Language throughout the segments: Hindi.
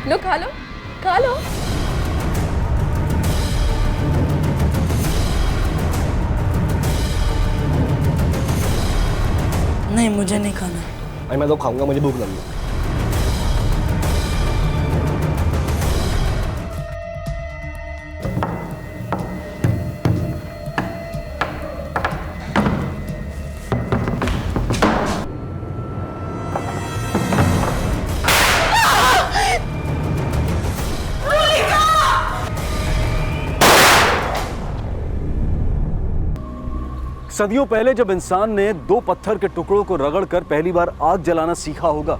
लो खा लो, खा लो। नहीं, मुझे नहीं खाना। अरे मैं तो खाऊंगा, मुझे भूख लगी है। सदियों पहले जब इंसान ने दो पत्थर के टुकड़ों को रगड़कर पहली बार आग जलाना सीखा होगा,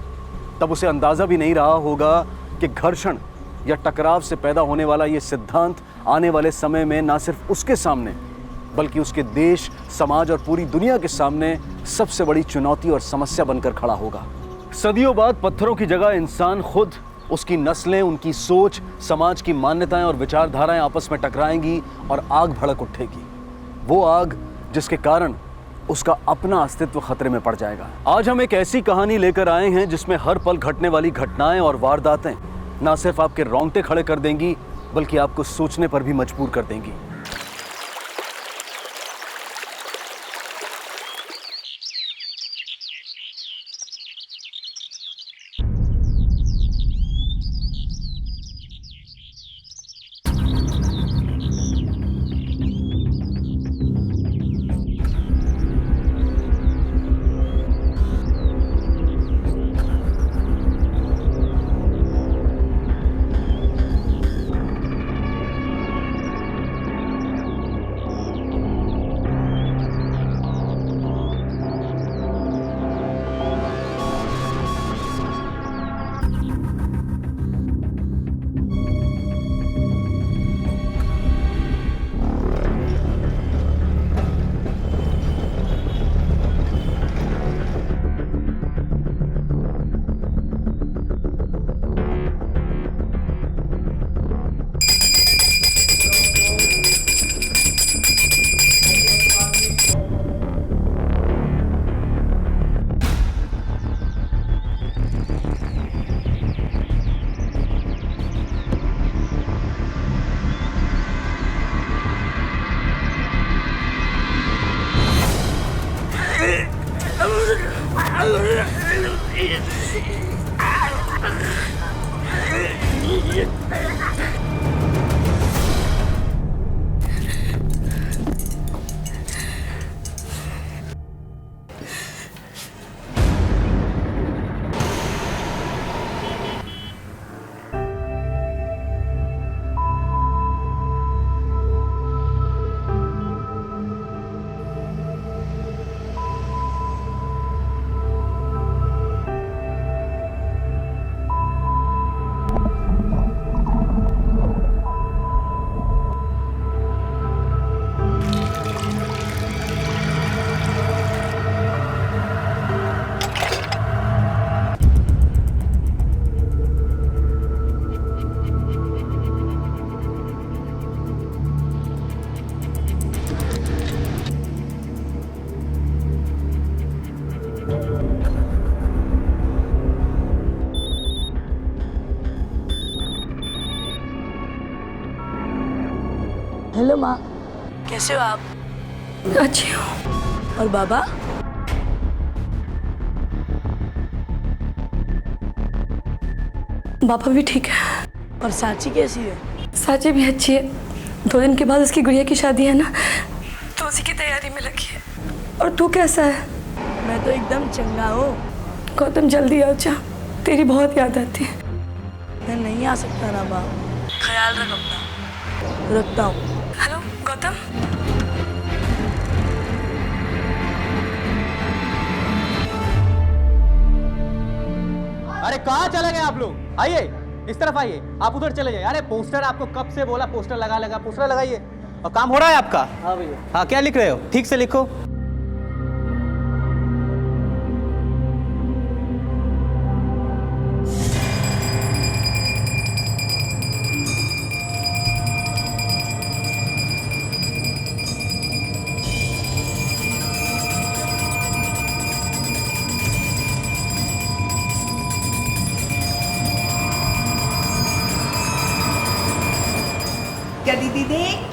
तब उसे अंदाजा भी नहीं रहा होगा कि घर्षण या टकराव से पैदा होने वाला यह सिद्धांत आने वाले समय में ना सिर्फ उसके सामने बल्कि उसके देश, समाज और पूरी दुनिया के सामने सबसे बड़ी चुनौती और समस्या बनकर खड़ा होगा। सदियों बाद पत्थरों की जगह इंसान खुद, उसकी नस्लें, उनकी सोच, समाज की मान्यताएं और विचारधाराएं आपस में टकराएंगी और आग भड़क उठेगी। वो आग जिसके कारण उसका अपना अस्तित्व खतरे में पड़ जाएगा। आज हम एक ऐसी कहानी लेकर आए हैं जिसमें हर पल घटने वाली घटनाएं और वारदातें ना सिर्फ आपके रोंगटे खड़े कर देंगी बल्कि आपको सोचने पर भी मजबूर कर देंगी। हेलो माँ, कैसे हो आप? अच्छी हूँ। और बाबा? पापा भी ठीक है। और साची कैसी है? साची भी अच्छी है। 2 दिन के बाद उसकी गुड़िया की शादी है ना, तो उसी की तैयारी में लगी है। और तू कैसा है? मैं तो एकदम चंगा हूँ। गौतम जल्दी आ जा, तेरी बहुत याद आती है। मैं नहीं आ सकता ना माँ, ख्याल रख अपना। रखता हूँ। हेलो गौतम। अरे कहाँ चले गए आप लोग? आइए, इस तरफ आइए। आप उधर चले जाइए। अरे पोस्टर, आपको कब से बोला पोस्टर लगा पोस्टर लगाइए। और काम हो रहा है आपका? हाँ भैया। हाँ, क्या लिख रहे हो? ठीक से लिखो।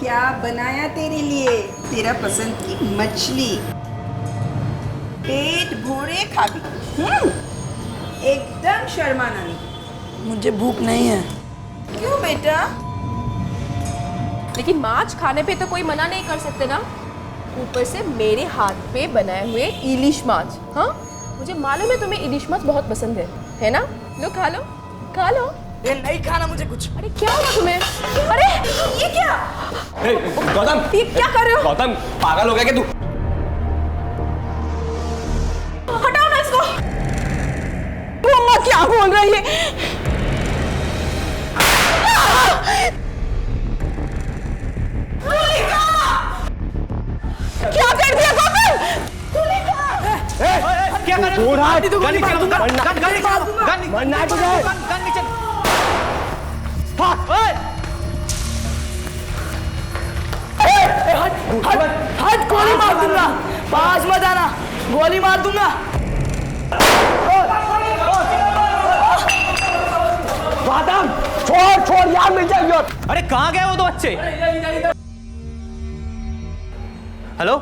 क्या बनाया तेरे लिए, तेरा पसंद की मछली, पेट भोरे खा गई। एकदम शर्माना नहीं। मुझे भूख नहीं है। क्यों बेटा? लेकिन माछ खाने पे तो कोई मना नहीं कर सकते ना। ऊपर से मेरे हाथ पे बनाए हुए इलिश माछ। हाँ, मुझे मालूम है तुम्हें इलिश माछ बहुत पसंद है ना? लो खा लो, खा लो। ये नहीं खाना मुझे कुछ। अरे क्या हुआ तुम्हें? अरे ये क्या? गौतम, ये क्या कर रहे हो? गौतम पागल हो गया क्या तू? हटाओ ना इसको। मम्मा क्या बोल रही है? क्या कर दिया गौतम? क्या कर रहे हो? गन नीचे रखो, गन नीचे। हट, गोली मार दूंगा। पास मत आना, गोली मार दूंगा। गौतम छोड़ यार, मिल जाएगी। अरे कहाँ गए वो दो बच्चे? Hello,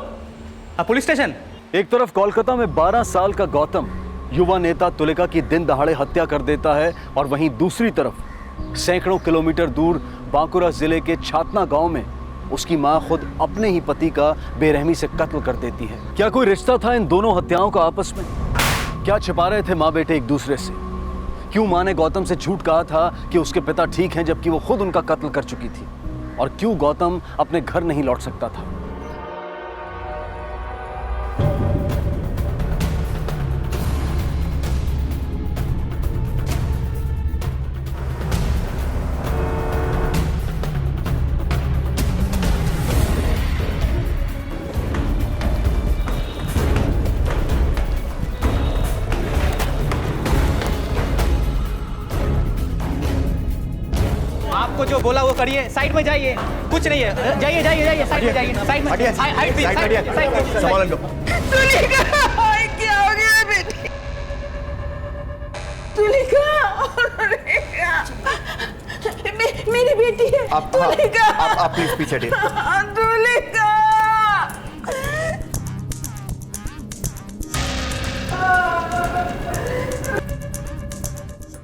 police station. एक तरफ कोलकाता में 12 साल का गौतम युवा नेता तुलिका की दिन दहाड़े हत्या कर देता है, और वहीं दूसरी तरफ सैकड़ों किलोमीटर दूर बांकुरा जिले के छातना गांव में उसकी मां खुद अपने ही पति का बेरहमी से कत्ल कर देती है। क्या कोई रिश्ता था इन दोनों हत्याओं का आपस में? क्या छिपा रहे थे माँ बेटे एक दूसरे से? क्यों माँ ने गौतम से झूठ कहा था कि उसके पिता ठीक हैं, जबकि वो खुद उनका कत्ल कर चुकी थी? और क्यों गौतम अपने घर नहीं लौट सकता था? आपको जो बोला वो करिए, साइड में जाइए, कुछ नहीं है, जाइए साइड में जाइए, साइड में संभाल लो। क्या हो गया बेटी? तुलिका, मेरी बेटी है। तुलिका, आप प्लीज पीछे हटिए। तुलिका,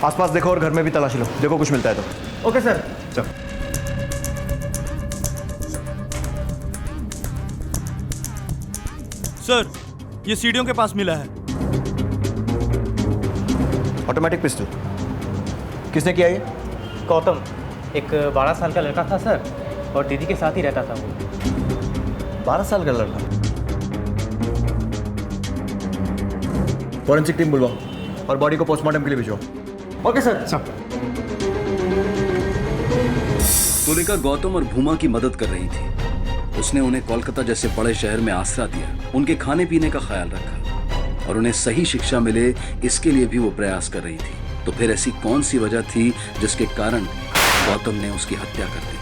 आसपास देखो और घर में भी तलाशी लो, देखो कुछ मिलता है तो। Okay sir. चल। सर, ये सीढ़ियों के पास मिला है। Automatic pistol. किसने किया ये? गौतम, एक 12 साल का लड़का था सर, और दीदी के साथ ही रहता था वो। 12 साल का लड़का। फॉरेंसिक टीम बुलवाओ और बॉडी को पोस्टमार्टम के लिए भिजवाओ। Okay sir. तुलिका गौतम और भूमा की मदद कर रही थी। उसने उन्हें कोलकाता जैसे बड़े शहर में आसरा दिया, उनके खाने पीने का ख्याल रखा और उन्हें सही शिक्षा मिले, इसके लिए भी वो प्रयास कर रही थी। तो फिर ऐसी कौन सी वजह थी जिसके कारण गौतम ने उसकी हत्या कर दी?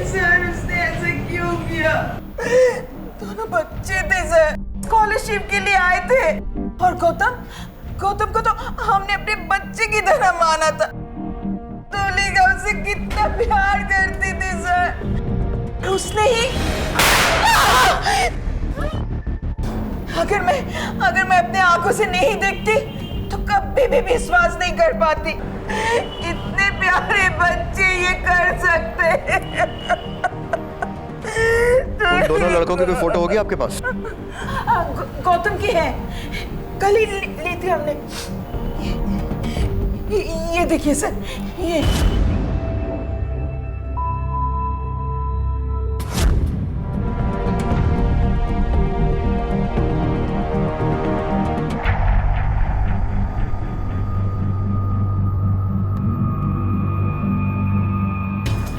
सर उसने ऐसा क्यों किया? दोनों बच्चे थे सर, स्कॉलरशिप के लिए आए थे, और गौतम को तो हमने अपने बच्चे की तरह माना था। तुलिका उससे कितना प्यार करती थी सर। उसने ही अगर मैं अपने आंखों से नहीं देखती तो कभी भी विश्वास नहीं कर पाती। इतने प्यारे बच्चे ये कर सकते हैं। उन दोनों लड़कों की कोई फोटो होगी आपके पास? गौतम की है, कल ही ली थी हमने। ये देखिए सर, ये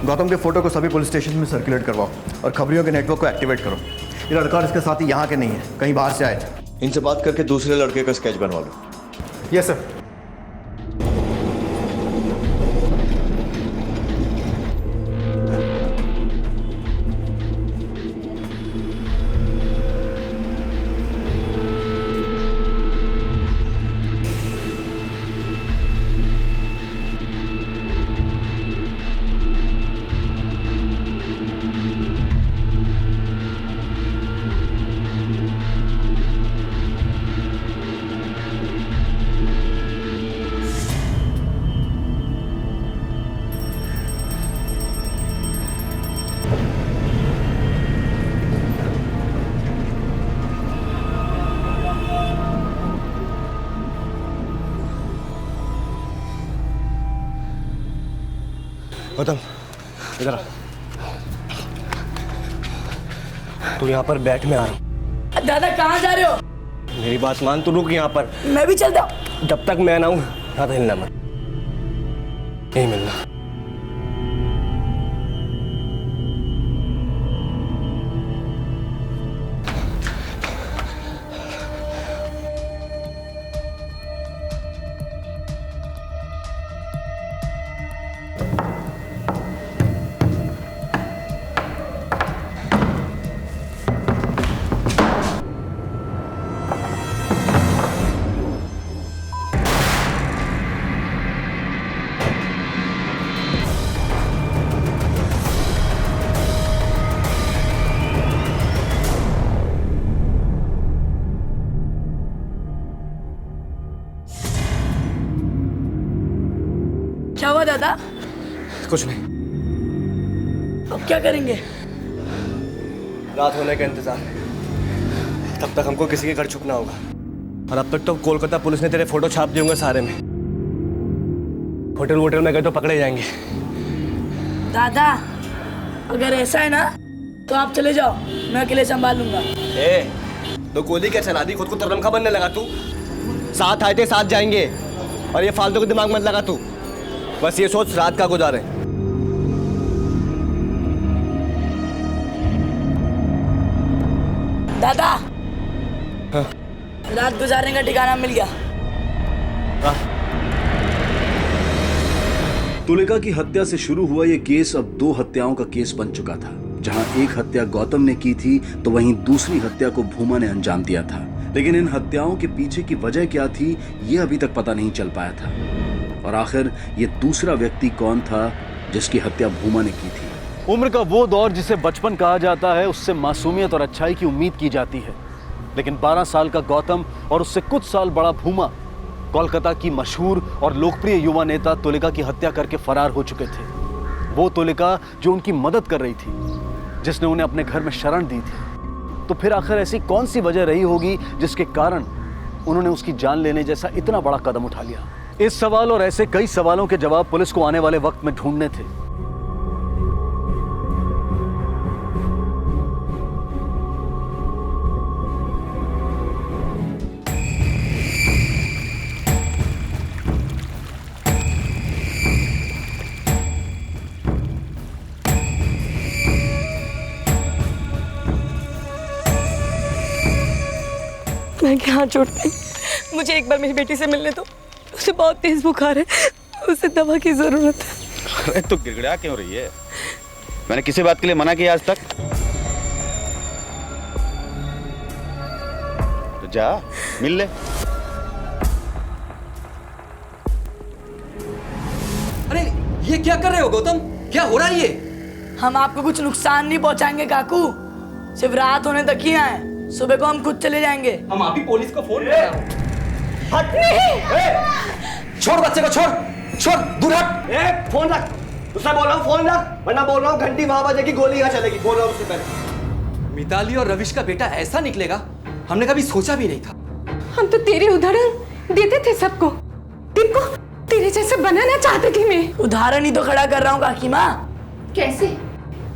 गौतम के फोटो को सभी पुलिस स्टेशन में सर्कुलेट करवाओ और खबरियों के नेटवर्क को एक्टिवेट करो। ये लड़का और इसके साथ ही यहाँ के नहीं है, कहीं बाहर से आए थे। इनसे बात करके दूसरे लड़के का स्केच बनवा लो। Yes sir. गौतम इधर आ। तू यहाँ पर बैठ, में आ रहा हूँ। दादा कहाँ जा रहे हो? मेरी बात मान, तू रुक यहाँ पर। मैं भी चलता हूँ। जब तक मैं ना हूँ यहाँ तो हिलना मत, नहीं मिलना। क्या हुआ दादा? कुछ नहीं। अब क्या करेंगे? रात होने का इंतजार, तब तक हमको किसी के घर छुपना होगा। और अब तक तो कोलकाता पुलिस ने तेरे फोटो छाप दिए होंगे सारे में। होटल वोटल में गए तो पकड़े जाएंगे। दादा अगर ऐसा है ना तो आप चले जाओ, मैं अकेले संभाल लूंगा। तो गोली क्या चला दी? खुद को तरनखा बनने लगा तू। साथ आए थे साथ जाएंगे, और ये फालतू के दिमाग मत लगा तू। बस ये सोच रात का गुजारे। दादा हाँ? रात गुजारने का ठिकाना मिल गया। तुलिका की हत्या से शुरू हुआ ये केस अब 2 हत्याओं का केस बन चुका था। जहां एक हत्या गौतम ने की थी तो वहीं दूसरी हत्या को भूमा ने अंजाम दिया था। लेकिन इन हत्याओं के पीछे की वजह क्या थी, ये अभी तक पता नहीं चल पाया था। और आखिर ये दूसरा व्यक्ति कौन था जिसकी हत्या भूमा ने की थी। उम्र का वो दौर जिसे बचपन कहा जाता है, उससे मासूमियत और अच्छाई की उम्मीद की जाती है। लेकिन 12 साल का गौतम और उससे कुछ साल बड़ा भूमा कोलकाता की मशहूर और लोकप्रिय युवा नेता तुलिका की हत्या करके फरार हो चुके थे। वो तुलिका जो उनकी मदद कर रही थी, जिसने उन्हें अपने घर में शरण दी थी। तो फिर आखिर ऐसी कौन सी वजह रही होगी जिसके कारण उन्होंने उसकी जान लेने जैसा इतना बड़ा कदम उठा लिया। इस सवाल और ऐसे कई सवालों के जवाब पुलिस को आने वाले वक्त में ढूंढने थे। मैं क्या हाथ जोड़ती हूँ, मुझे एक बार मेरी बेटी से मिलने दो। उसे बहुत तेज बुखार है, उसे दवा की जरूरत है। अरे तो गिड़गिड़ा क्यों रही है? मैंने किसी बात के लिए मना किया आज तक? तो जा मिल ले। अरे ये क्या कर रहे हो गौतम? क्या हो रहा है ये? हम आपको कुछ नुकसान नहीं पहुंचाएंगे काकू, सिर्फ रात होने तक ही आए। सुबह को हम खुद चले जाएंगे। हम अभी पुलिस को फोन कर रहे हैं। हट! छोड़ बच्चे को, छोड़ दूर हट। फोन रख, उससे बोल रहा हूँ फोन रख, वरना बोल रहा हूँ घंटी वहां बजेगी, गोली यहाँ चलेगी। बोल रहा हूँ उससे पहले। मिताली और रविश का बेटा ऐसा निकलेगा, हमने कभी सोचा भी नहीं था। हम तो तेरे उदाहरण देते थे सबको, तिनको तेरे जैसे बनाना चाहते थे। मैं उदाहरण ही तो खड़ा कर रहा हूँ काकी माँ। कैसे?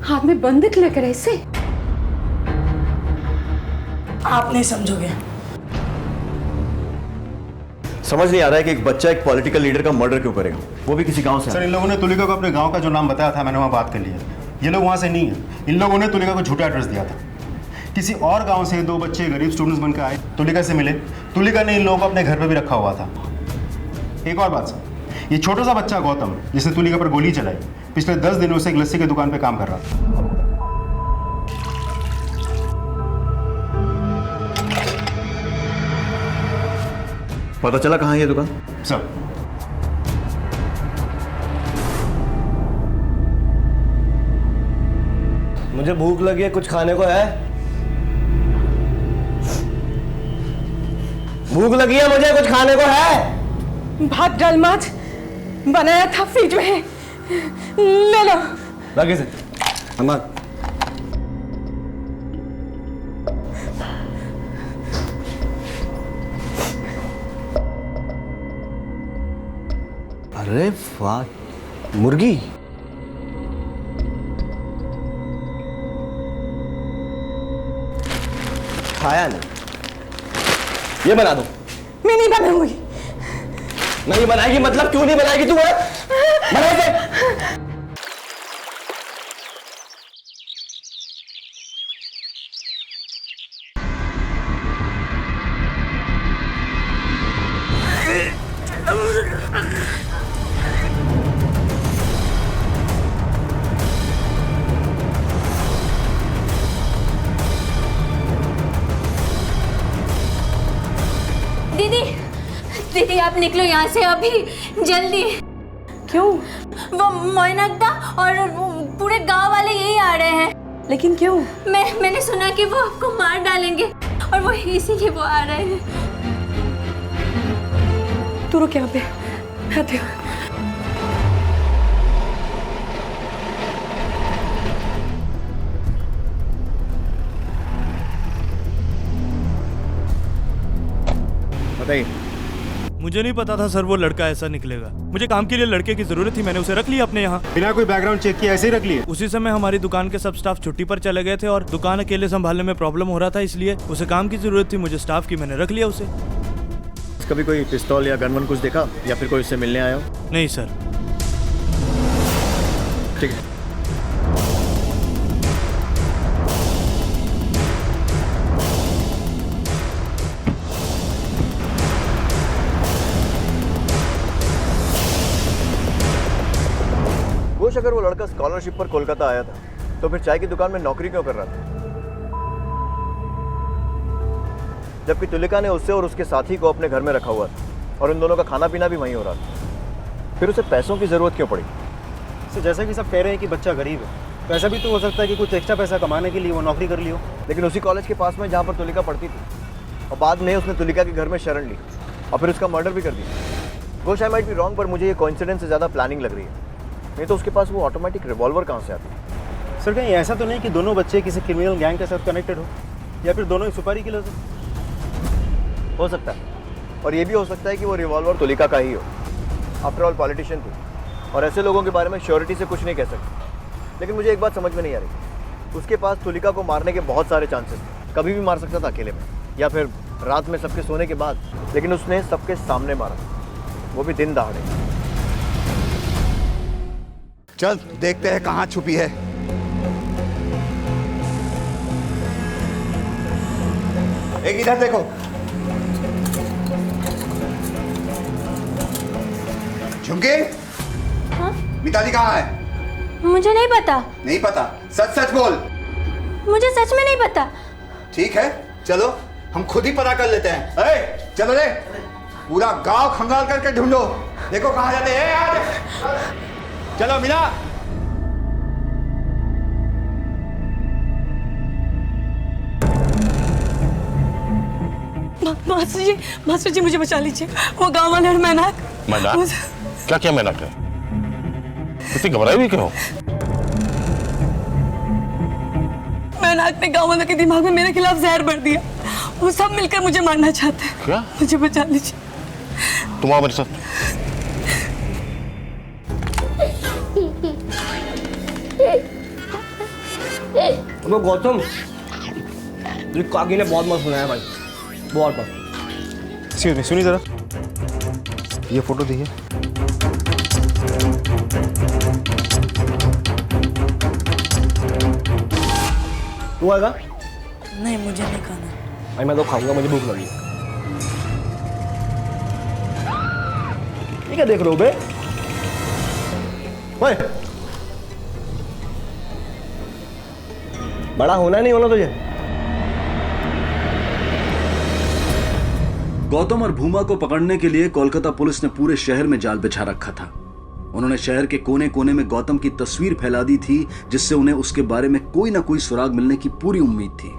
हाथ में बंदूक लेकर ऐसे? आप नहीं समझोगे। समझ नहीं आ रहा है कि एक बच्चा एक पॉलिटिकल लीडर का मर्डर क्यों करेगा, वो भी किसी गांव से। सर इन लोगों ने तुलिका को अपने गांव का जो नाम बताया था मैंने वहाँ बात कर लिया। ये लोग वहाँ से नहीं है, इन लोगों ने तुलिका को झूठा एड्रेस दिया था। किसी और गांव से 2 बच्चे गरीब स्टूडेंट्स बनकर आए, तुलिका से मिले। तुलिका ने इन लोगों को अपने घर पर भी रखा हुआ था। एक और बात सर, ये छोटा सा बच्चा गौतम जिसने तुलिका पर गोली चलाई, पिछले 10 दिनों से एक लस्सी की दुकान पर काम कर रहा था। पता चला कहाँ है ये दुकान? सर मुझे भूख लगी है, कुछ खाने को है? भूख लगी है मुझे, कुछ खाने को है? भात दाल माछ बनाया था फ्रिज में, ले लो। लगे से अम्मा अरे वाह, मुर्गी। खाया नहीं, ये बना दो। मैं नहीं बनाऊंगी। नहीं बनाएगी मतलब क्यों नहीं बनाएगी तू? बनाएगी। दीदी, दीदी आप निकलो यहाँ से अभी, जल्दी। क्यों? वो मोइनकदा और पूरे गांव वाले यही आ रहे हैं। लेकिन क्यों? मैंने सुना कि वो आपको मार डालेंगे और वो इसीलिए वो आ रहे हैं। तू रुक यहाँ पे, आते हो। बताइए। मुझे नहीं पता था सर वो लड़का ऐसा निकलेगा। मुझे काम के लिए लड़के की जरूरत थी, मैंने उसे रख लिया अपने यहाँ। बिना कोई बैकग्राउंड चेक किया ऐसे ही रख लिए? उसी समय हमारी दुकान के सब स्टाफ छुट्टी पर चले गए थे और दुकान अकेले संभालने में प्रॉब्लम हो रहा था, इसलिए उसे काम की जरूरत थी, मुझे स्टाफ की, मैंने रख लिया उसे। कभी कोई पिस्तौल या गन वन कुछ देखा या फिर कोई उससे मिलने आया हो? नहीं सर। ठीक है। घोष, अगर वो लड़का स्कॉलरशिप पर कोलकाता आया था तो फिर चाय की दुकान में नौकरी क्यों कर रहा था? जबकि तुलिका ने उससे और उसके साथी को अपने घर में रखा हुआ था और इन दोनों का खाना पीना भी वहीं हो रहा था, फिर उसे पैसों की जरूरत क्यों पड़ी? तो जैसा कि सब कह रहे हैं कि बच्चा गरीब है, तो ऐसा भी तो हो सकता है कि कुछ एक्स्ट्रा पैसा कमाने के लिए वो नौकरी कर ली हो। लेकिन उसी कॉलेज के पास में जहाँ पर तुलिका पढ़ती थी, और बाद में उसने तुलिका के घर में शरण ली और फिर उसका मर्डर भी कर दिया। Ghosh, I might be wrong, पर मुझे ये कोइंसिडेंस से ज़्यादा प्लानिंग लग रही है। नहीं तो उसके पास वो ऑटोमेटिक रिवॉल्वर कहाँ से आती? सर कहीं ऐसा तो नहीं कि दोनों बच्चे किसी क्रिमिनल गैंग के साथ कनेक्टेड हो, या फिर दोनों ही सुपारी किलर्स हो सकता है, और ये भी हो सकता है कि वो रिवॉल्वर तुलिका का ही हो। आफ्टर ऑल पॉलिटिशियन थी और ऐसे लोगों के बारे में श्योरिटी से कुछ नहीं कह सकते। लेकिन मुझे एक बात समझ में नहीं आ रही, उसके पास तुलिका को मारने के बहुत सारे चांसेस थे। कभी भी मार सकता था अकेले में या फिर रात में सबके सोने के बाद, लेकिन उसने सबके सामने मारा, वो भी दिन दहाड़े। चल देखते हैं कहाँ छुपी है। एक इधर देखो। झुमके, हाँ? मिताली कहाँ है? मुझे नहीं पता। नहीं पता? सच सच बोल। मुझे सच में नहीं पता। ठीक है, चलो हम खुद ही पता कर लेते हैं। चलो रे, पूरा गांव खंगाल करके ढूंढो, देखो कहाँ जाते हैं यार। चलो मीना। मास्टर जी मुझे बचा लीजिए, वो गांव वाले और मैनाक। क्या क्या मैनाक है? इतनी घबराई हुई क्यों? मैनाक ने गांव वालों के दिमाग में मेरे खिलाफ जहर भर दिया, वो सब मिलकर मुझे मारना चाहते हैं। क्या? मुझे बचा लीजिए। तुम आओ मेरे साथ। वो गौतम, काकी ने बहुत मस्त सुनाया भाई, बहुत मस्त। सुनिए जरा। ये फोटो देखिए। तू आएगा? नहीं, मुझे नहीं खाना। भाई मैं तो खाऊंगा, मुझे भूख लगी। ये क्या देख रहे हो बे? ओए, बड़ा होना नहीं होना तुझे? गौतम और भूमा को पकड़ने के लिए कोलकाता पुलिस ने पूरे शहर में जाल बिछा रखा था। उन्होंने शहर के कोने कोने में गौतम की तस्वीर फैला दी थी, जिससे उन्हें उसके बारे में कोई ना कोई सुराग मिलने की पूरी उम्मीद थी।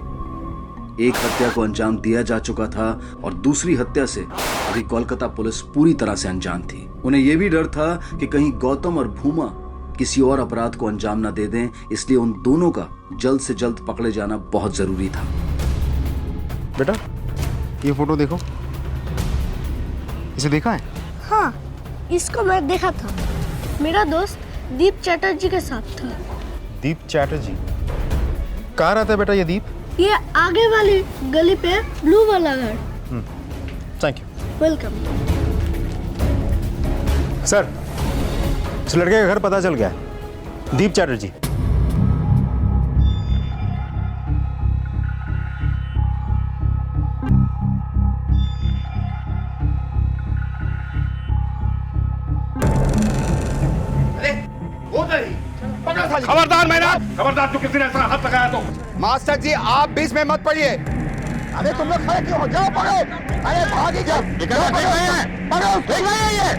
एक हत्या को अंजाम दिया जा चुका था और दूसरी हत्या से अभी कोलकाता पुलिस पूरी तरह से अनजान थी। उन्हें यह भी डर था कि कहीं गौतम और भूमा किसी और अपराध को अंजाम न दे दें, इसलिए उन दोनों का जल्द से जल्द पकड़े जाना बहुत जरूरी था। बेटा, ये फोटो देखो। इसे देखा है? हाँ, इसको मैं देखा था। मेरा दोस्त दीप चैटर्जी के साथ था। दीप चैटर्जी? कहाँ रहता है बेटा ये दीप? ये आगे वाली गली पे ब्लू वाला घर। Thank you. वेलकम। सर, इस लड़के का घर पता चल गया है। दीप चैटर्जी। खबरदार मेहनात, खबरदार तू किसी ने ऐसा हाथ लगाया तो। मास्टर जी आप बीच में मत पड़िए। अरे तुम लोग खड़े क्यों हो? जाओ पकड़ो। अरे भागी जाओ।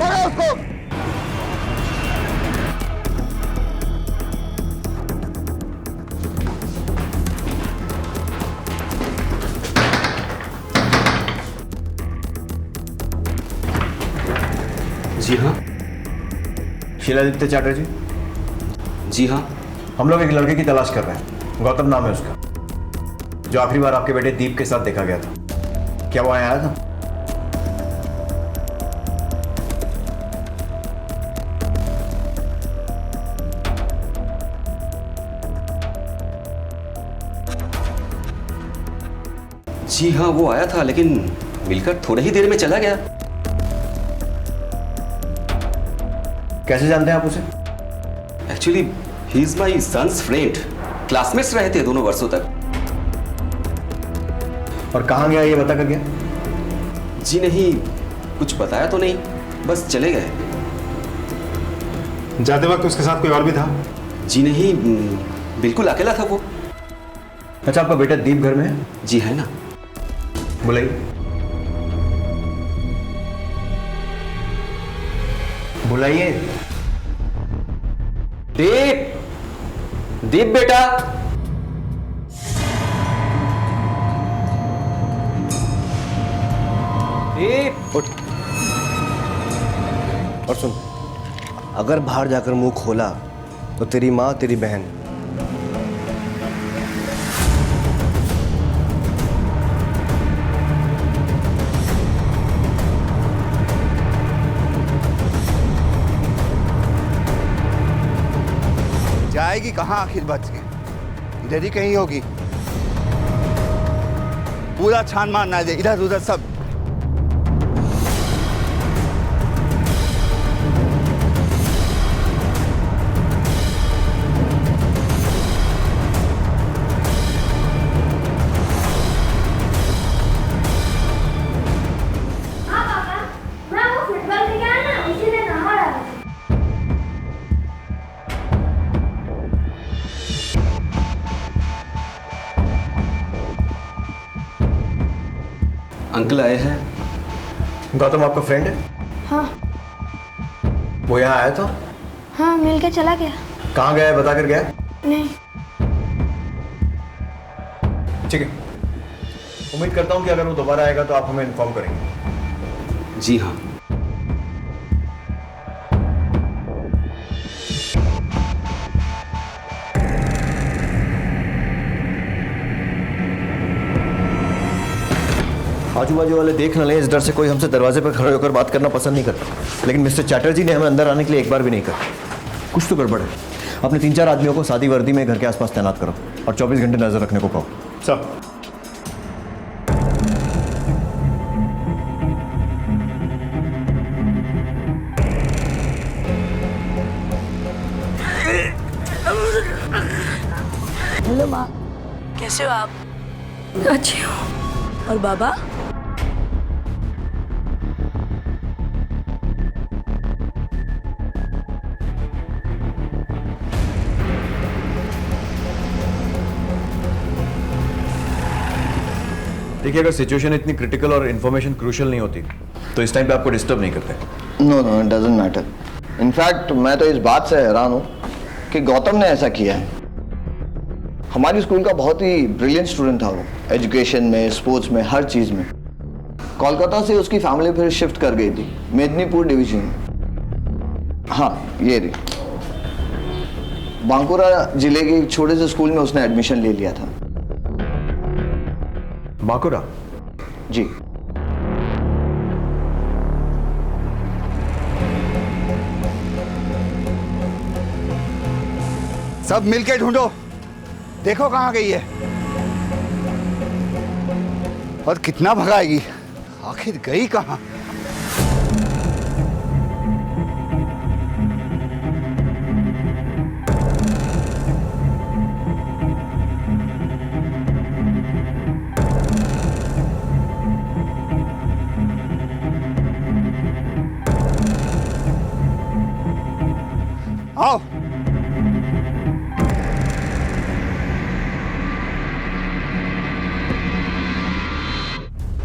पकड़ो उसको। जी हाँ, शीलादित्य चैटर्जी। जी हाँ, हम लोग एक लड़के की तलाश कर रहे हैं। गौतम नाम है उसका, जो आखिरी बार आपके बेटे दीप के साथ देखा गया था। क्या वो आया था? जी हाँ, वो आया था लेकिन मिलकर थोड़ी ही देर में चला गया। कैसे जानते हैं आप उसे? Actually he is my son's friend. Classmates रहे थे दोनों वर्षों तक। और कहाँ गया ये बता कर गया? जी नहीं, कुछ बताया तो नहीं, बस चले गए। जाते वक्त उसके साथ कोई और भी था? जी नहीं, बिल्कुल अकेला था वो। अच्छा, आपका बेटा दीप घर में है? जी है ना। बुलाइए। बुलाइए। दीप, दीप बेटा। उठ। और सुन, अगर बाहर जाकर मुंह खोला तो तेरी माँ, तेरी बहन जाएगी कहाँ आखिर बच के? इधर ही कहीं होगी। पूरा छान मारना है इधर उधर सब। अंकल आए हैं। गौतम आपका फ्रेंड है? हाँ। वो यहाँ आया था? हाँ, मिल के चला गया। कहाँ गया है बता कर गया? नहीं। ठीक है, उम्मीद करता हूँ कि अगर वो दोबारा आएगा तो आप हमें इन्फॉर्म करेंगे। जी हाँ। आजू बाजू वाले देख न लें, इस डर से कोई हमसे दरवाजे पर खड़े होकर बात करना पसंद नहीं करता। लेकिन मिस्टर चैटर्जी ने हमें अंदर आने के लिए एक बार भी नहीं कहा। कुछ तो गड़बड़ है। अपने 3-4 आदमियों को सादी वर्दी में घर के आसपास तैनात करो और 24 घंटे नजर रखने को कहो। सब। कैसे हो आप? अच्छी हूँ। और बाबा? देखिए, अगर सिचुएशन इतनी क्रिटिकल और इन्फॉर्मेशन क्रूशियल नहीं होती तो इस टाइम पे आपको डिस्टर्ब नहीं करते। No no, it doesn't matter. In fact मैं तो इस बात से हैरान हूँ कि गौतम ने ऐसा किया है। हमारी स्कूल का बहुत ही ब्रिलियंट स्टूडेंट था वो, एजुकेशन में, स्पोर्ट्स में, हर चीज़ में। कोलकाता से उसकी फैमिली फिर शिफ्ट कर गई थी मेदिनीपुर डिवीजन में। हाँ, ये रही। बांकुरा जिले के एक छोटे से स्कूल में उसने एडमिशन ले लिया था। बांकुरा? जी। सब मिलके ढूंढो, देखो कहाँ गई है और कितना भगाएगी, आखिर गई कहाँ? आओ।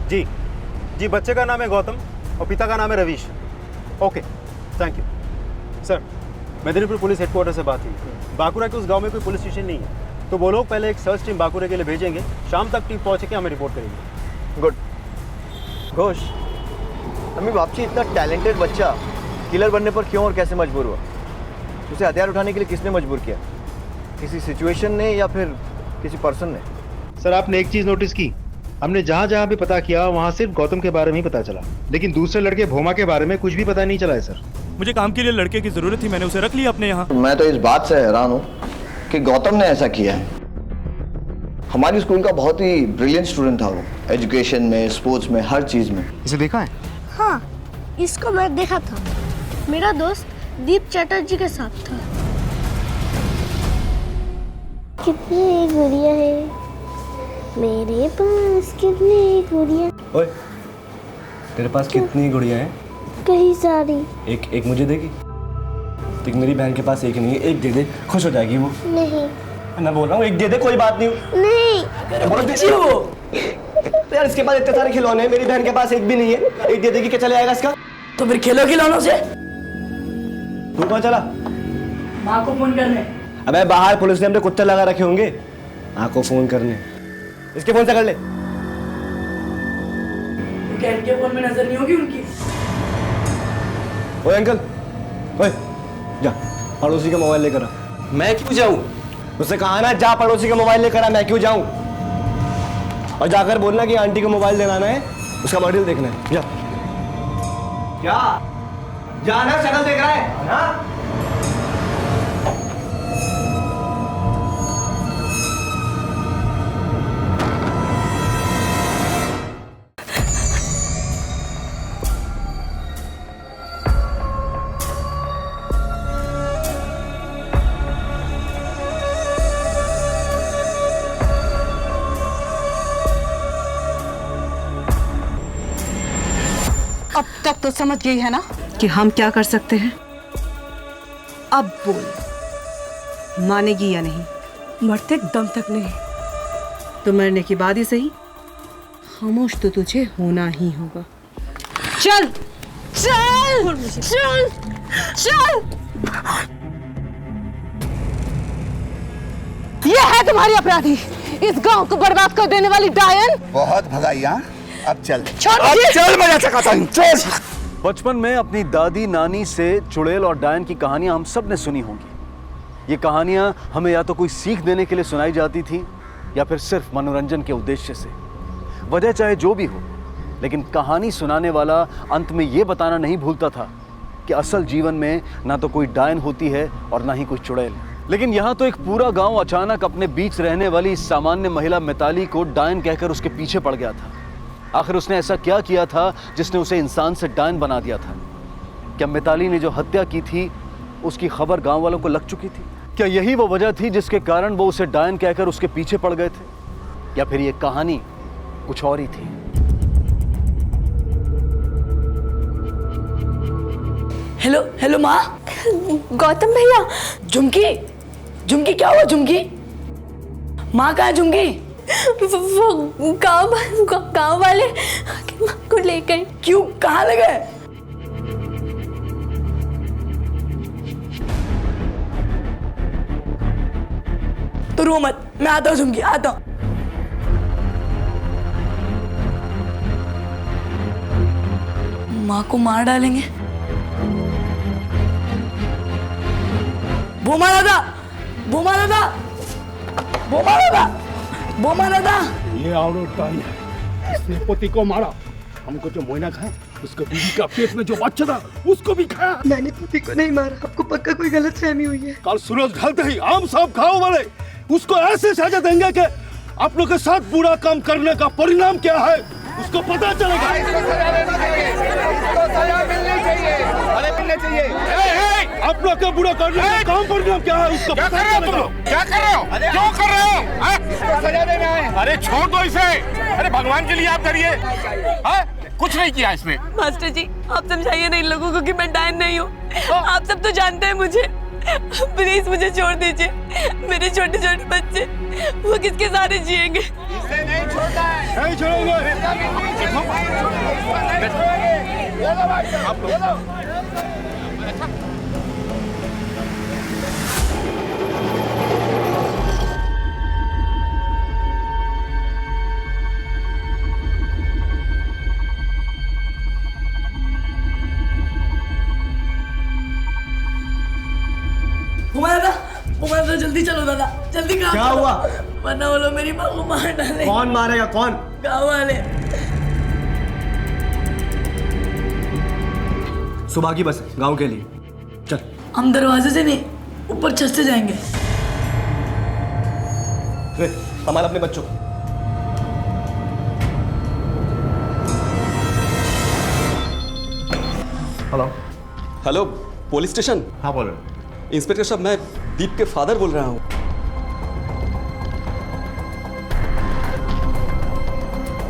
जी जी, बच्चे का नाम है गौतम और पिता का नाम है Ravish. Okay, thank you sir. Medinipur police headquarter से बात हुई। बांकुरा के उस गांव में कोई पुलिस स्टेशन नहीं है, तो वो लोग पहले एक सर्च टीम बांकुरा के लिए भेजेंगे। शाम तक टीम पहुंच के हमें रिपोर्ट करेंगे। गुड। घोष, अम्मी बापची, इतना टैलेंटेड बच्चा किलर बनने पर क्यों और कैसे मजबूर हुआ? उसे हथियार उठाने के लिए किसने मजबूर किया? किसी सिचुएशन ने या फिर किसी पर्सन ने? सर, आपने एक चीज़ नोटिस की, हमने जहाँ जहाँ भी पता किया वहाँ सिर्फ गौतम के बारे में ही पता चला, लेकिन दूसरे लड़के भोमा के बारे में कुछ भी पता नहीं चला है सर। मुझे काम के लिए लड़के की जरूरत थी, मैंने उसे रख लिया अपने यहाँ। मैं तो इस बात से हैरान हूँ कि गौतम ने ऐसा किया है। हमारी स्कूल का बहुत ही ब्रिलियंट स्टूडेंट था वो, एजुकेशन में, स्पोर्ट्स में, हर चीज़ में। इसे देखा है? हाँ, इसको मैं देखा था। मेरा दोस्त दीप चटर्जी के साथ था। कितनी गुड़िया है मेरे पास, कितनी गुड़िया। ओए, तेरे पास कितनी गुड़िया हैं? कई सारी। एक मुझे देगी? देख, मेरी बहन के पास एक नहीं है, एक दे दे, खुश हो जाएगी वो। नहीं, मैं बोल रहा हूँ एक दे दे, कोई बात नहीं। नहीं बोलो दे वो। यार, इसके पास इतने सारे खिलौने हैं, मेरी बहन के पास एक भी नहीं है। एक दे देगी, क्या चले आएगा इसका? तो फिर खेलो खिलौनों से। तू कहाँ चला? माँ को फोन करने। अबे बाहर पुलिस ने अपने कुत्ते लगा रखे होंगे, माँ को फोन करने। इसके फोन से कर ले। क्या इनके फोन में नजर नहीं होगी उनकी? ओए अंकल, ओए जा पड़ोसी का मोबाइल लेकर आ। मैं क्यों जाऊं? उससे कहा ना, जा पड़ोसी का मोबाइल लेकर आ, मैं क्यों जाऊं? और जाकर बोलना कि आंटी को मोबाइल दिलाना है, उसका मॉडल देखना है। जा क्या जाना, शक्ल देख रहा है ना? अब तक तो समझ गई है ना कि हम क्या कर सकते हैं। अब बोल, मानेगी या नहीं? मरते दम तक नहीं। तो मरने के बाद ही सही, खामोश तो तुझे होना ही होगा। चल चल चल चल। ये है तुम्हारी अपराधी, इस गांव को बर्बाद कर देने वाली डायन। बहुत भगाई। हाँ, अब चल चल, मैं चकाता हूं, चल। बचपन में अपनी दादी नानी से चुड़ैल और डायन की कहानियां हम सब ने सुनी होंगी। ये कहानियां हमें या तो कोई सीख देने के लिए सुनाई जाती थी या फिर सिर्फ मनोरंजन के उद्देश्य से। वजह चाहे जो भी हो, लेकिन कहानी सुनाने वाला अंत में ये बताना नहीं भूलता था कि असल जीवन में ना तो कोई डायन होती है और ना ही कोई चुड़ैल। लेकिन यहाँ तो एक पूरा गांव अचानक अपने बीच रहने वाली सामान्य महिला मिताली को डायन कहकर उसके पीछे पड़ गया था। आखिर उसने ऐसा क्या किया था जिसने उसे इंसान से डायन बना दिया था? क्या मिताली ने जो हत्या की थी उसकी खबर गांव वालों को लग चुकी थी? क्या यही वो वजह थी जिसके कारण वो उसे डायन कहकर उसके पीछे पड़ गए थे? या फिर ये कहानी कुछ और ही थी? हेलो हेलो माँ। गौतम भैया। झुमकी झुमकी क्या हुआ झुमकी? माँ कहाँ है झुमकी? वो गाँव वाले माँ को ले गए। क्यों, कहाँ ले गए? तो रो मत, मैं आता हूँ झुमकी, आता हूँ। माँ को मार डालेंगे। बोमा दादा, बोमा दादा, बोमा दादा, बोमा दादा। ये औरत है, इसने पति को मारा, हमको जो मोइना खाया, उसको बीवी का पेट में जो बच्चा था उसको भी खाया। मैंने पति को नहीं मारा, आपको पक्का कोई गलतफहमी हुई है। कल सूरज ढलते ही हम सब गाँव वाले उसको ऐसे सजा देंगे कि आप लोग के साथ बुरा काम करने का परिणाम क्या है उसको पता चलेगा। आप लोग का बुरा करने का काम परिणाम क्या है उसको पता चलेगा। क्या कर रहे हो? क्यों कर रहे हो? इसको सजा देना है। अरे छोड़ दो इसे। अरे भगवान के लिए आप डरिए। कुछ नहीं किया इसने। मास्टर जी, आप समझाइए ना इन लोगों को कि मैं डायन नहीं हूँ। आप सब तो जानते हैं मुझे। प्लीज मुझे छोड़ दीजिए। मेरे छोटे छोटे बच्चे वो किसके सहारे जिएंगे? इसे नहीं छोड़ना है। नहीं छोड़ोगे। आप लोग दादा, जल्दी चलो दादा, जल्दी। क्या हुआ? वरना वो लोग मेरी माँ को मार डाले। कौन मारेगा? कौन? गाँव वाले। सुबह की बस है गांव के लिए। चल। हम दरवाजे से नहीं, ऊपर छत से जाएंगे। संभाल अपने बच्चों को। Hello hello, police station? हाँ बोल रहे। इंस्पेक्टर साहब, मैं दीप के फादर बोल रहा हूँ।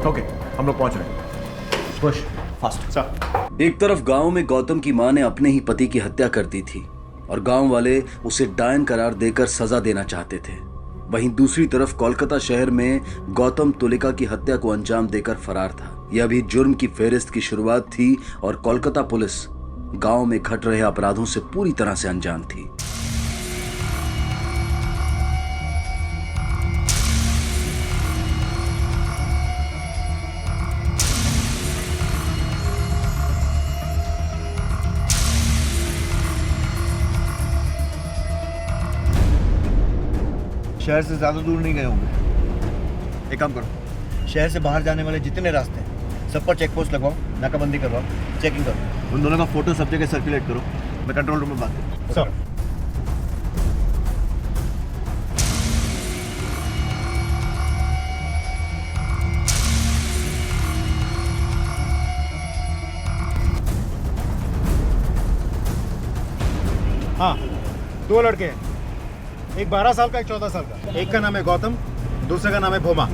ओके, हम लोग पहुंच रहे हैं। Push fast. सर। एक तरफ गांव में गौतम की मां ने अपने ही पति की हत्या कर दी थी और गांव वाले उसे डायन करार देकर सजा देना चाहते थे। वहीं दूसरी तरफ कोलकाता शहर में गौतम तुलिका की हत्या को अंजाम देकर फरार था। यह भी जुर्म की फेहरिस्त की शुरुआत थी और कोलकाता पुलिस गांव में घट रहे अपराधों से पूरी तरह से अनजान थी। शहर से ज्यादा दूर नहीं गए होंगे। एक काम करो, शहर से बाहर जाने वाले जितने रास्ते हैं सब पर चेक पोस्ट लगवाओ, नाकाबंदी करवाओ, चेकिंग करो। उन दोनों का फोटो सब जगह सर्कुलेट करो। मैं कंट्रोल रूम में बात करूँ। सर। हाँ, 2 लड़के हैं, एक 12 साल का, एक 14 साल का। एक का नाम है गौतम, दूसरे का नाम है भोमा।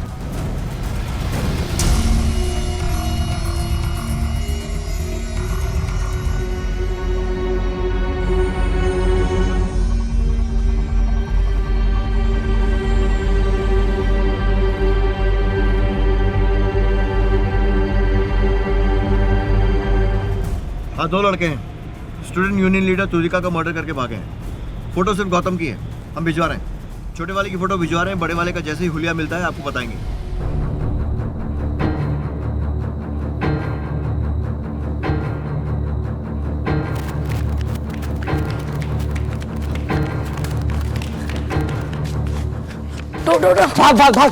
हाँ, 2 लड़के हैं। स्टूडेंट यूनियन लीडर तुलिका का मर्डर करके भागे हैं। फोटो सिर्फ गौतम की है, हम भिजवा रहे हैं। छोटे वाले की फोटो भिजवा रहे हैं, बड़े वाले का जैसे ही हुलिया मिलता है आपको बताएंगे। भाग भाग भाग।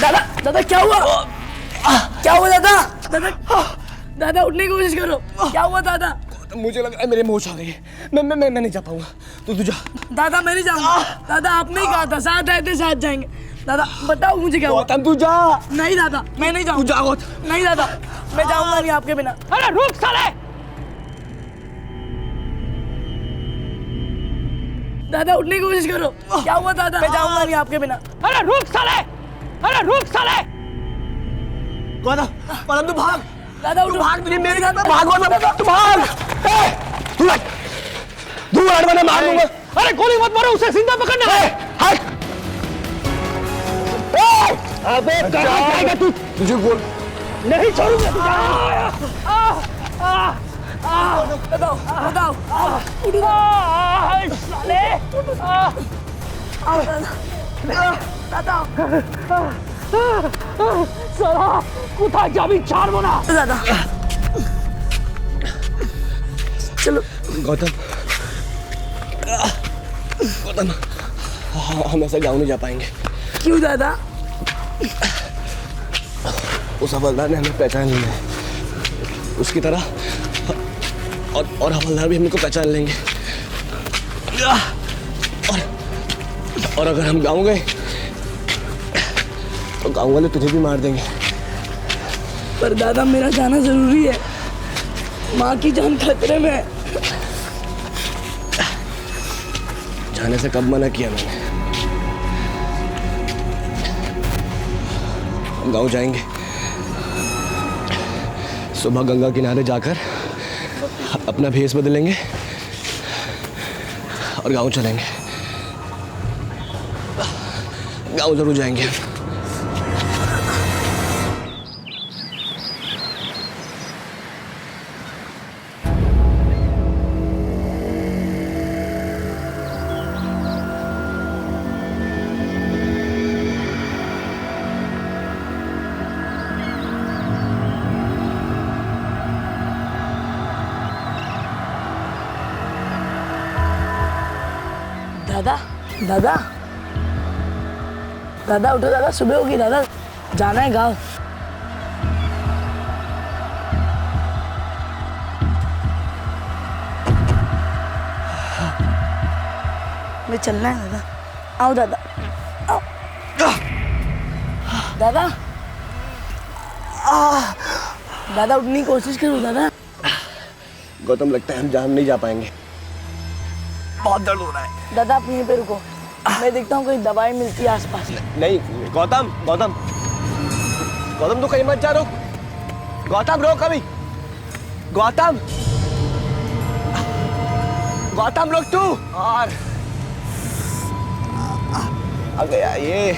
दादा दादा क्या हुआ? क्या हुआ दादा? दादा दादा उठने की कोशिश करो। क्या हुआ दादा? मुझे लग रहा है मेरे मोच आ गई है। मैं नहीं जा पाऊंगा। तू जा। दादा मैं नहीं जाऊंगा। दादा आपने ही कहा था साथ आए थे साथ जाएंगे। दादा बताओ मुझे क्या हुआ? तू जा। नहीं दादा मैं नहीं जाऊंगा। तू जा। नहीं दादा मैं जाऊंगा नहीं आपके बिना। अरे रुक साले। दादा उठने की कोशिश करो। क्या हुआ दादा? मैं जाऊंगा नहीं आपके बिना। अरे रुक साले, अरे रुक साले। गौतम तू भाग। दादा उठो, भाग, तुझे मेरे साथ भाग। दादा तू भाग। तू हट, मैं मार दूंगा। अरे गोली मत मारो, उसे जिंदा पकड़ना है। हट। अबे कहाँ जाएगा तू? तुझे गोल नहीं छोड़ूंगा तुझे। बताओ बताओ। साले। दादा साला कुत्ता जाबी चार बोना। दादा चलो। गौतम, गौतम, हम ऐसे गाँव नहीं जा पाएंगे। क्यों दादा? उस हवलदार ने हमें पहचान लिया है, उसकी तरह और हवलदार भी हमको पहचान लेंगे। और अगर हम गाँव गए तो गाँव वाले तुझे भी मार देंगे। पर दादा मेरा जाना जरूरी है, माँ की जान खतरे में है। जाने से कब मना किया मैंने? गाँव जाएंगे, सुबह गंगा किनारे जाकर अपना भेष बदलेंगे और गाँव चलेंगे। गाँव जरूर जाएंगे। दादा दादा दादा उठो दादा, सुबह होगी दादा, जाना है गाँव। मैं चलना है दादा। आओ दादा, आओ दादा। दादा उठने की कोशिश करो दादा। गौतम, लगता है हम जान नहीं जा पाएंगे। बहुत दर्द हो रहा है दादा। आप यहीं पे रुको, मैं देखता हूँ कोई दवाई मिलती है आसपास। नहीं गौतम, गौतम, गौतम तू कहीं मत जा, रुक। गौतम रोक अभी। गौतम, गौतम रुक तू। और आ गया ये।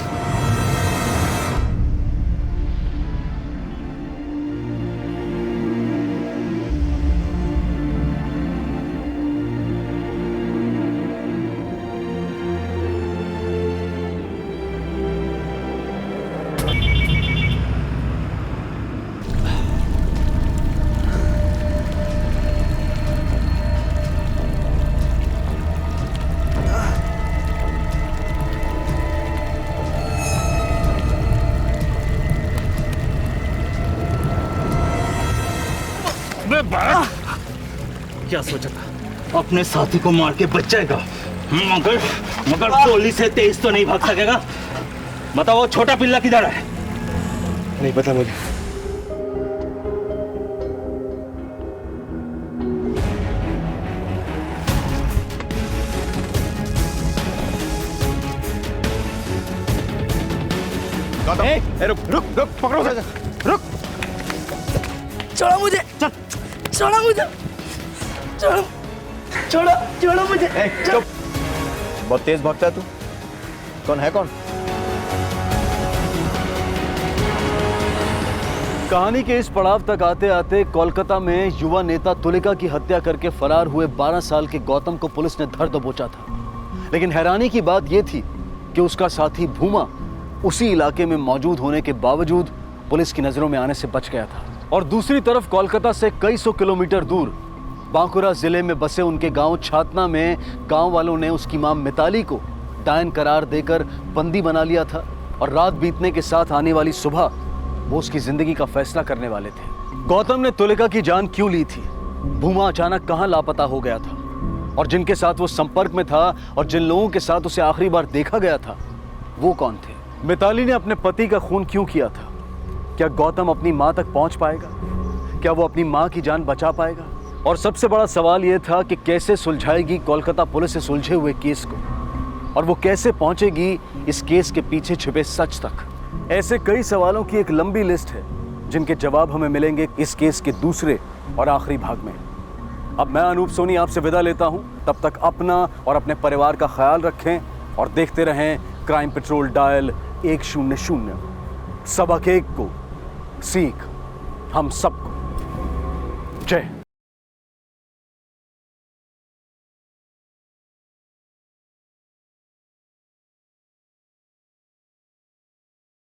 क्या सोचा था? अपने साथी को मार के बच जाएगा, मगर गोली से तेज तो नहीं भाग सकेगा। बताओ वो छोटा पिल्ला किधर है? नहीं पता मुझे। रुक रुक रुक, पकड़ो उसे, रुक। छोड़ो मुझे, छोड़ो मुझे, छोड़ो छोड़ो छोड़ो मुझे। चुप, बहुत तेज भागता है तू। कौन है? कौन? कहानी के इस पड़ाव तक आते आते कोलकाता में युवा नेता तुलिका की हत्या करके फरार हुए 12 साल के गौतम को पुलिस ने धर दबोचा था। लेकिन हैरानी की बात यह थी कि उसका साथी भूमा उसी इलाके में मौजूद होने के बावजूद पुलिस की नजरों में आने से बच गया था। और दूसरी तरफ कोलकाता से कई सौ किलोमीटर दूर बांकुरा जिले में बसे उनके गांव छातना में गांव वालों ने उसकी मां मिताली को डायन करार देकर बंदी बना लिया था। और रात बीतने के साथ आने वाली सुबह वो उसकी जिंदगी का फैसला करने वाले थे। गौतम ने तुलिका की जान क्यों ली थी? भूमा अचानक कहां लापता हो गया था? और जिनके साथ वो संपर्क में था और जिन लोगों के साथ उसे आखिरी बार देखा गया था, वो कौन थे? मिताली ने अपने पति का खून क्यों किया था? क्या गौतम अपनी मां तक पहुंच पाएगा? क्या वो अपनी मां की जान बचा पाएगा? और सबसे बड़ा सवाल यह था कि कैसे सुलझाएगी कोलकाता पुलिस इस उलझे हुए केस को, और वो कैसे पहुंचेगी इस केस के पीछे छिपे सच तक। ऐसे कई सवालों की एक लंबी लिस्ट है जिनके जवाब हमें मिलेंगे इस केस के दूसरे और आखिरी भाग में। अब मैं अनूप सोनी आपसे विदा लेता हूं। तब तक अपना और अपने परिवार का ख्याल रखें और देखते रहें क्राइम पेट्रोल डायल 100। सबक एक को सीख हम सबको। जय